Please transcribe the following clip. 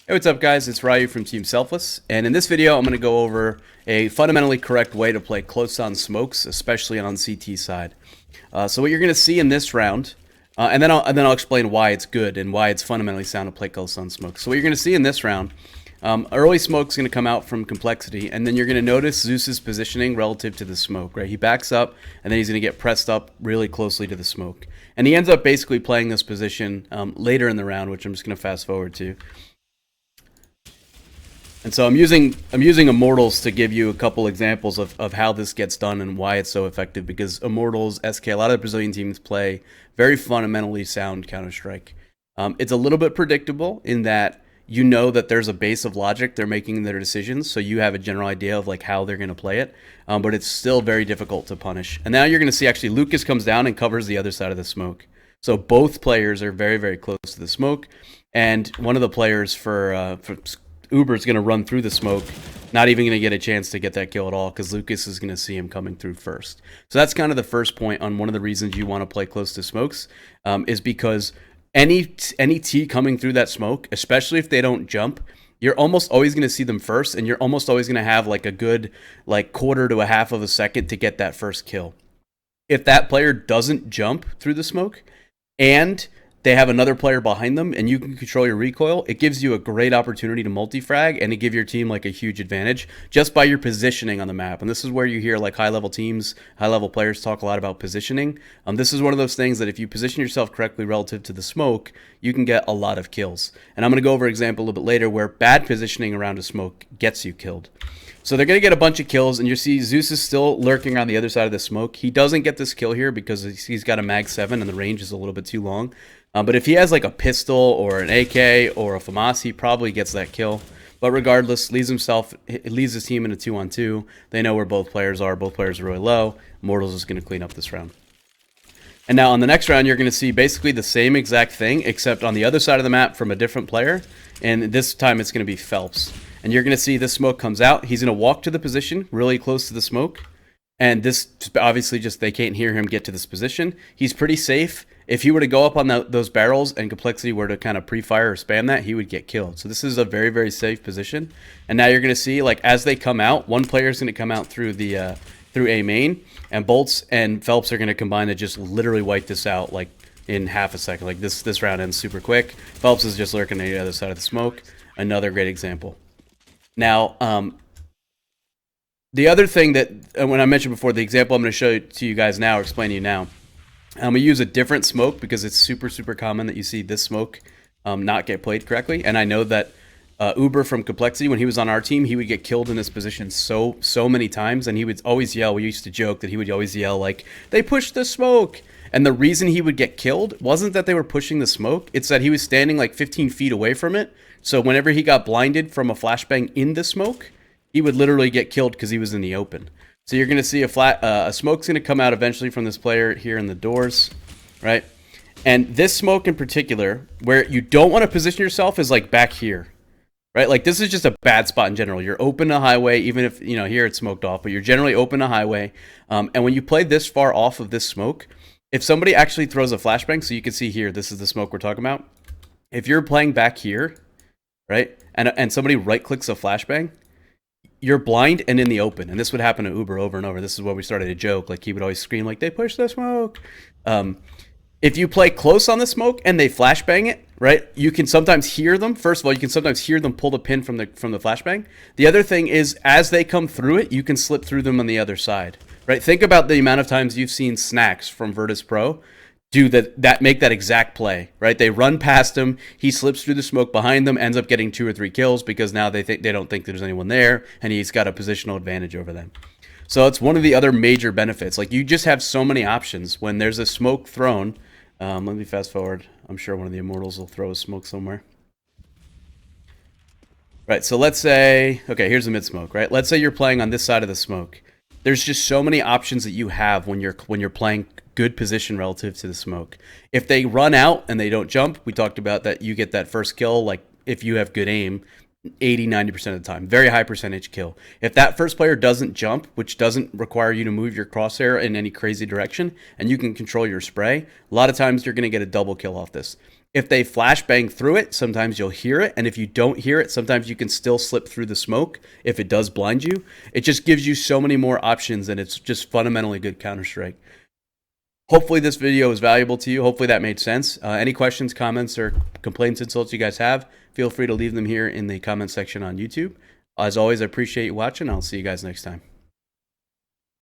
Hey, what's up guys? It's Ryu from Team Selfless, and in this video I'm going to go over a fundamentally correct way to play close on smokes, especially on CT side. So what you're going to see in this round, and then I'll explain why it's good and why it's fundamentally sound to play close on smokes. So what you're going to see in this round, early smoke's going to come out from complexity, and then you're going to notice Zeus's positioning relative to the smoke. Right, he backs up, and then he's going to get pressed up really closely to the smoke, and he ends up basically playing this position later in the round, which I'm just going to fast forward to. And so I'm using Immortals to give you a couple examples of how this gets done and why it's so effective, because Immortals, SK, a lot of the Brazilian teams play very fundamentally sound Counter-Strike. It's a little bit predictable in that you know that there's a base of logic they're making their decisions, so you have a general idea of like how they're going to play it, but it's still very difficult to punish. And now you're going to see actually Lucas comes down and covers the other side of the smoke. So both players are very, very close to the smoke, and one of the players for Uber is going to run through the smoke, not even going to get a chance to get that kill at all because Lucas is going to see him coming through first. So that's kind of the first point on one of the reasons you want to play close to smokes, is because any T coming through that smoke, especially if they don't jump, you're almost always going to see them first, and you're almost always going to have like a good like quarter to a half of a second to get that first kill. If that player doesn't jump through the smoke and they have another player behind them and you can control your recoil, it gives you a great opportunity to multi-frag and to give your team like a huge advantage just by your positioning on the map. And this is where you hear like high-level teams, high-level players talk a lot about positioning. This is one of those things that if you position yourself correctly relative to the smoke, you can get a lot of kills. And I'm going to go over an example a little bit later where bad positioning around a smoke gets you killed. So they're going to get a bunch of kills, and you see Zeus is still lurking on the other side of the smoke. He doesn't get this kill here because he's got a mag 7 and the range is a little bit too long. But if he has like a pistol or an AK or a FAMAS, he probably gets that kill. But regardless, leaves his team in a 2-on-2. They know where both players are. Both players are really low. Mortals is going to clean up this round. And now on the next round, you're going to see basically the same exact thing, except on the other side of the map from a different player. And this time it's going to be Phelps. And you're going to see this smoke comes out. He's going to walk to the position really close to the smoke. And this obviously just they can't hear him get to this position. He's pretty safe. If he were to go up on those barrels and complexity were to kind of pre-fire or spam that, he would get killed. So this is a very, very safe position. And now you're going to see, like, as they come out, one player is going to come out through the through A main, and Bolts and Phelps are going to combine to just literally wipe this out like in half a second. Like this round ends super quick. Phelps is just lurking on the other side of the smoke. Another great example. Now, the other thing that when I mentioned before, the example I'm going to show to you guys now, or explain to you now, I'm going to use a different smoke because it's super, super common that you see this smoke not get played correctly. And I know that Uber from Complexity, when he was on our team, he would get killed in this position so many times. And he would always yell, we used to joke that he would always yell, like, they pushed the smoke. And the reason he would get killed wasn't that they were pushing the smoke. It's that he was standing like 15 feet away from it. So whenever he got blinded from a flashbang in the smoke, he would literally get killed because he was in the open. So you're going to see a smoke's going to come out eventually from this player here in the doors, right? And this smoke in particular, where you don't want to position yourself, is like back here, right? Like this is just a bad spot in general. You're open to highway, even if, you know, here it's smoked off, but you're generally open to highway. And when you play this far off of this smoke, if somebody actually throws a flashbang, so you can see here, this is the smoke we're talking about. If you're playing back here, right, and somebody right-clicks a flashbang, you're blind and in the open. And this would happen to Uber over and over. This is where we started a joke. Like, he would always scream, like, they push the smoke. If you play close on the smoke and they flashbang it, right, you can sometimes hear them. First of all, you can sometimes hear them pull the pin from the flashbang. The other thing is, as they come through it, you can slip through them on the other side, right? Think about the amount of times you've seen Snacks from Virtus Pro do that make that exact play, right? They run past him, he slips through the smoke behind them, ends up getting 2 or 3 kills because now they don't think there's anyone there, and he's got a positional advantage over them. So it's one of the other major benefits. Like, you just have so many options when there's a smoke thrown. Let me fast forward. I'm sure one of the Immortals will throw a smoke somewhere. Right, so let's say, okay, here's the mid smoke, right? Let's say you're playing on this side of the smoke. There's just so many options that you have when you're playing good position relative to the smoke. If they run out and they don't jump, we talked about that you get that first kill, like if you have good aim, 80-90% of the time. Very high percentage kill. If that first player doesn't jump, which doesn't require you to move your crosshair in any crazy direction, and you can control your spray, a lot of times you're going to get a double kill off this. If they flashbang through it, sometimes you'll hear it. And if you don't hear it, sometimes you can still slip through the smoke if it does blind you. It just gives you so many more options, and it's just fundamentally good Counter-Strike. Hopefully this video was valuable to you. Hopefully that made sense. Any questions, comments, or complaints, insults you guys have, feel free to leave them here in the comment section on YouTube. As always, I appreciate you watching. I'll see you guys next time.